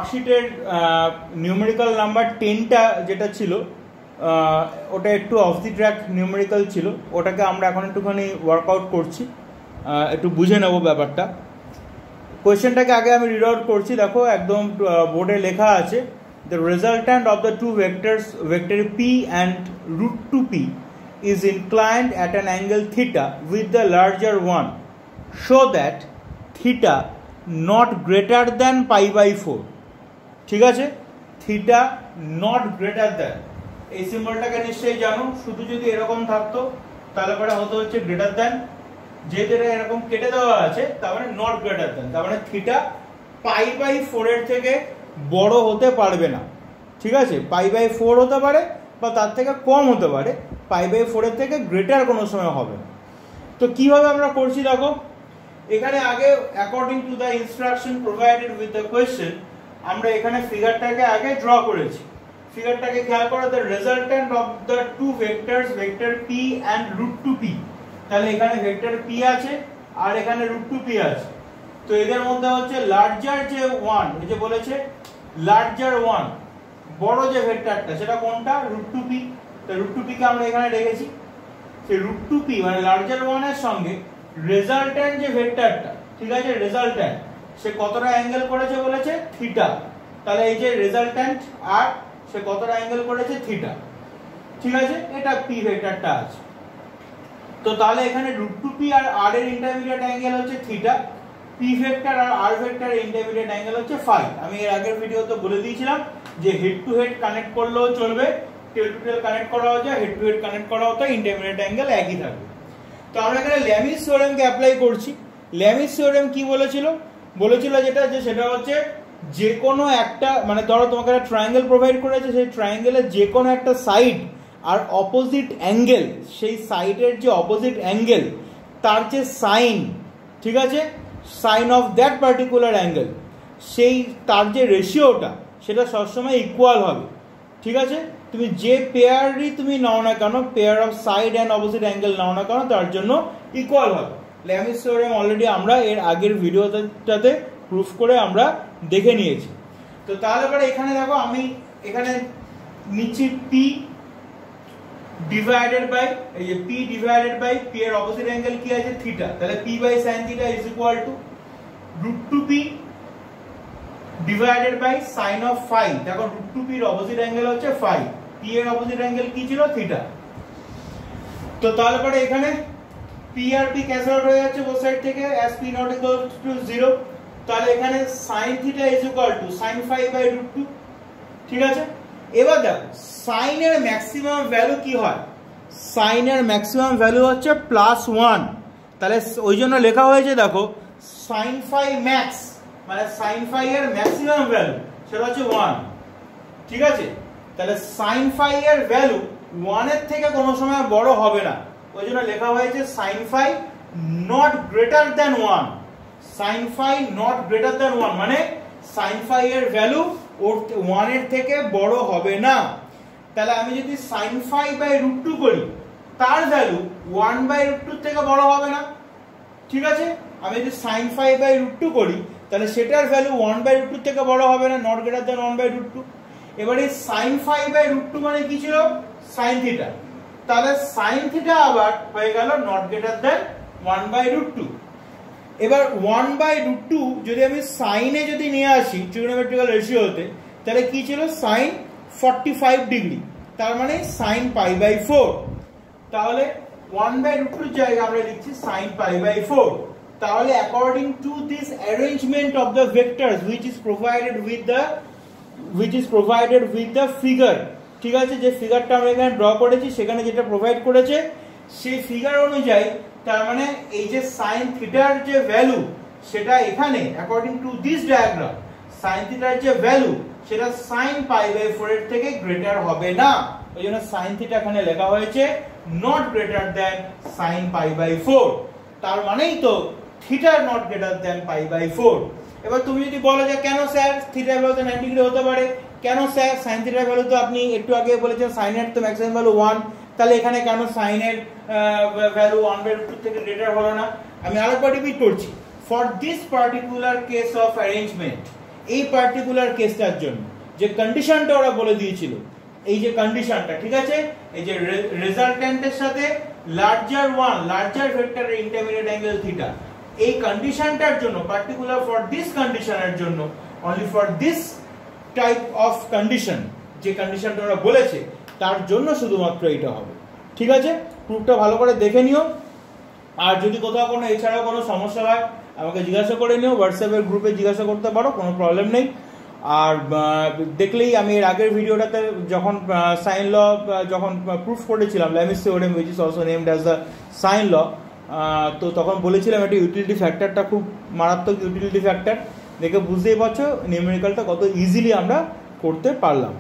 ওয়ার্কশিটের numerical number 10টা যেটা ছিল ওটা একটু অফ দি ট্র্যাক নিউমেরিক্যাল ছিল, ওটাকে আমরা এখন একটুখানি ওয়ার্কআউট করছি, একটু বুঝে নেব ব্যাপারটা। কোয়েশ্চেনটাকে আগে আমি রিড আউট করছি, দেখো একদম বোর্ডে লেখা আছে, the resultant of the two vectors vector P and root two P is inclined at an angle theta with the larger one, so that theta not greater than pi by 4. ঠিক আছে, theta not greater than, এই সিম্বলটাকে নিশ্চয়ই জানো, শুধু যদি এরকম থাকতো তাহলে পরে হতো হচ্ছে গ্রেটার দ্যান, যেহেতু এটা এরকম কেটে দেওয়া আছে তার মানে নট গ্রেটার দ্যান, তার মানে থিটা পাই বাই 4 এর থেকে বড় হতে পারবে না। ঠিক আছে, পাই বাই 4 হতে পারে বা তার থেকে কম হতে পারে, পাই বাই 4 এর থেকে গ্রেটার কোনো সময় হবে না। তো কিভাবে আমরা করছি দেখো, এখানে আগে according to the instruction provided with the question আমরা এখানে ফিগারটাকে আগে ড্র করেছি। ফিগারটাকে খেয়াল করো, the resultant of the two vectors vector P and root two P, তাহলে এখানে ভেক্টর পি আছে আর এখানে রুট টু পি আছে। তো এদের মধ্যে হচ্ছে লার্জার যে ওয়ান, এই যে বলেছে লার্জার ওয়ান, বড় যে ভেক্টরটা সেটা কোনটা, রুট টু পি। তো রুট টু পি কে আমরা এখানে রেখেছি, সেই রুট টু পি মানে লার্জার ওয়ানের সঙ্গে রেজাল্ট্যান্ট যে ভেক্টরটা, ঠিক আছে, রেজাল্ট্যান্ট সে কতটা অ্যাঙ্গেল করেছে বলেছে থিটা, তাহলে এই যে রেজাল্ট্যান্ট আর সে কতটা অ্যাঙ্গেল করেছে থিটা। ঠিক আছে, এটা পি ভেক্টরটা আছে। তো তাহলে এখানে রুট টু পি আর আর এর ইন্টারমিডিয়েট অ্যাঙ্গেল হচ্ছে থিটা, পি ভেক্টর আর আর ভেক্টরের ইন্টারমিডিয়েট অ্যাঙ্গেল হচ্ছে ফাই। আমি এর আগের ভিডিওতে বলে দিয়েছিলাম যে হেড টু হেড কানেক্ট করলেও চলবে, টেল টু টেল কানেক্ট করাও যায়, হেড টু হেড কানেক্ট করাও তো ইন্টারমিডিয়েট অ্যাঙ্গেল একই থাকবে। তো আমরা এখানে ল্যামিস থিওরেমকে অ্যাপ্লাই করছি। ল্যামিস থিওরেম কি বলেছিল, বলেছিল যেটা যে সেটা হচ্ছে যে কোনো একটা, মানে ধরো তোমাকে একটা ট্রায়াঙ্গেল প্রোভাইড করেছে, সেই ট্রায়াঙ্গেলের যে কোনো একটা সাইড আর অপোজিট অ্যাঙ্গেল, সেই সাইডের যে অপোজিট অ্যাঙ্গেল তার যে সাইন, ঠিক আছে, sine of that particular angle, সেই তার যে রেশিওটা সেটা সবসময় ইকুয়াল হবে। ঠিক আছে, তুমি যে পেয়ারই তুমি নাও না কেন, pair of side and opposite angle নাও না কেন, তার জন্য ইকুয়াল হবে। ল্যামিস থিওরেম অলরেডি আমরা এর আগের ভিডিওটাতে প্রুফ করে আমরা দেখে নিয়েছি। তো তাহলে পরে এখানে দেখো আমি এখানে নিচ্ছি পি ডিভাইডেড বাই, এই যে পি ডিভাইডেড বাই পি এর অপোজিট অ্যাঙ্গেল কি আছে থিটা, তাহলে P by sine theta is equal to root two P divided by sine of phi. দেখো রুট টু পি এর অপোজিট অ্যাঙ্গেল হচ্ছে ফাই, পি এর অপোজিট অ্যাঙ্গেল কি ছিল থিটা। তো তাহলে পরে এখানে পি আর পি ক্যান্সেল আউট হয়ে যাচ্ছে বোথ সাইড থেকে, as p not equal to 0, তাহলে এখানে sin theta is equal to sin phi by root two. ঠিক আছে, এবার দেখো সাইন এর ম্যাক্সিমাম ভ্যালু কি হয়, সাইন এর ম্যাক্সিমাম ভ্যালু হচ্ছে +1, তাহলে ওই জন্য লেখা হয়েছে দেখো sin ফাই ম্যাক্স, মানে sin ফাই এর ম্যাক্সিমাম ভ্যালু সেটা হচ্ছে 1। ঠিক আছে, তাহলে sin ফাই এর ভ্যালু 1 এর থেকে কোনো সময় বড় হবে না, ওই জন্য লেখা হয়েছে sin phi not greater than 1, sin phi not greater than 1 মানে sin ফাই এর ভ্যালু 1 এর থেকে বড় হবে না। তাহলে আমি যদি sin phi by root two করি তার ভ্যালু 1 বাই রুট টু থেকে বড় হবে না। ঠিক আছে, আমি যদি sin phi by root two করি তাহলে সেটার ভ্যালু 1 বাই রুট টু থেকে বড় হবে না, not greater than 1 by root two. এবারে sin phi by root two মানে কি ছিল, sin থিটা, তাহলে sin থিটা আবার হয়ে গেল not greater than 1 by root two. এবার 1 বাই রুট টু যদি আমি সাইনে যদি নিয়ে আসি ট্রিগোনোমেট্রিক্যাল রেশিওতে, তাহলে কি ছিল sin 45 ডিগ্রি, তার মানে sin পাই বাই 4। তাহলে 1 বাই রুট টুর জায়গায় আমরা লিখছি sin পাই বাই 4। তাহলে according to this arrangement of the vectors which is provided with the figure, ঠিক আছে, যে ফিগারটা আমরা এখানে ড্র করেছি সেখানে যেটা প্রোভাইড করেছে সেই ফিগার অনুযায়ী, তার মানে এই যে sin থিটার যে ভ্যালু সেটা এখানে according to this diagram sin থিটার যে ভ্যালু সেটা sin পাই বাই 4 এর থেকে গ্রেটার হবে না, ওই জন্য sin থিটা এখানে লেখা হয়েছে not greater than sin pi by 4। তার মানেই তো theta not greater than pi by 4। এবার তুমি যদি বলো যে কেন স্যার থিটার ভ্যালু 90 ডিগ্রি হতে পারে, কেন স্যার sin থিটার ভ্যালু তো আপনি একটু আগে বলেছেন sin এর তো ম্যাক্সিমাম ভ্যালু 1, তাহলে এখানে কেন sin এর ভ্যালু 1 বাই রুট টু থেকে গ্রেটার হলো না। আমি আরেকবার রিপিট করছি, for this particular case of arrangement, এই পার্টিকুলার কেসটার জন্য যে কন্ডিশনটা ওরা বলে দিয়েছিল, এই যে কন্ডিশনটা, ঠিক আছে, এই যে রেজাল্টেন্টের সাথে লার্জার ভেক্টরের ইন্টারমিডিয়েট অ্যাঙ্গেল থিটা, এই কন্ডিশনটার জন্য, পার্টিকুলার ফর দিস কন্ডিশনের জন্য, only for this type of condition, যে কন্ডিশনটা ওরা বলেছে তার জন্য শুধুমাত্র এটা হবে। ঠিক আছে, প্রুফটা ভালো করে দেখে নিও। আর যদি কোথাও কোনো এছাড়াও কোনো সমস্যা হয় আমাকে জিজ্ঞাসা করে নিও, হোয়াটসঅ্যাপের গ্রুপে জিজ্ঞাসা করতে পারো, কোনো প্রবলেম নেই। আর দেখলেই আমি এর আগের ভিডিওটাতে যখন সাইন ল যখন প্রুফ করেছিলাম, Lami's theorem which is also named as the sine law, তো তখন বলেছিলাম এটা ইউটিলিটি ফ্যাক্টরটা খুব মারাত্মক ইউটিলিটি ফ্যাক্টর, দেখে বুঝতেই পারছো নিউমেরিক্যালটা কত ইজিলি আমরা করতে পারলাম।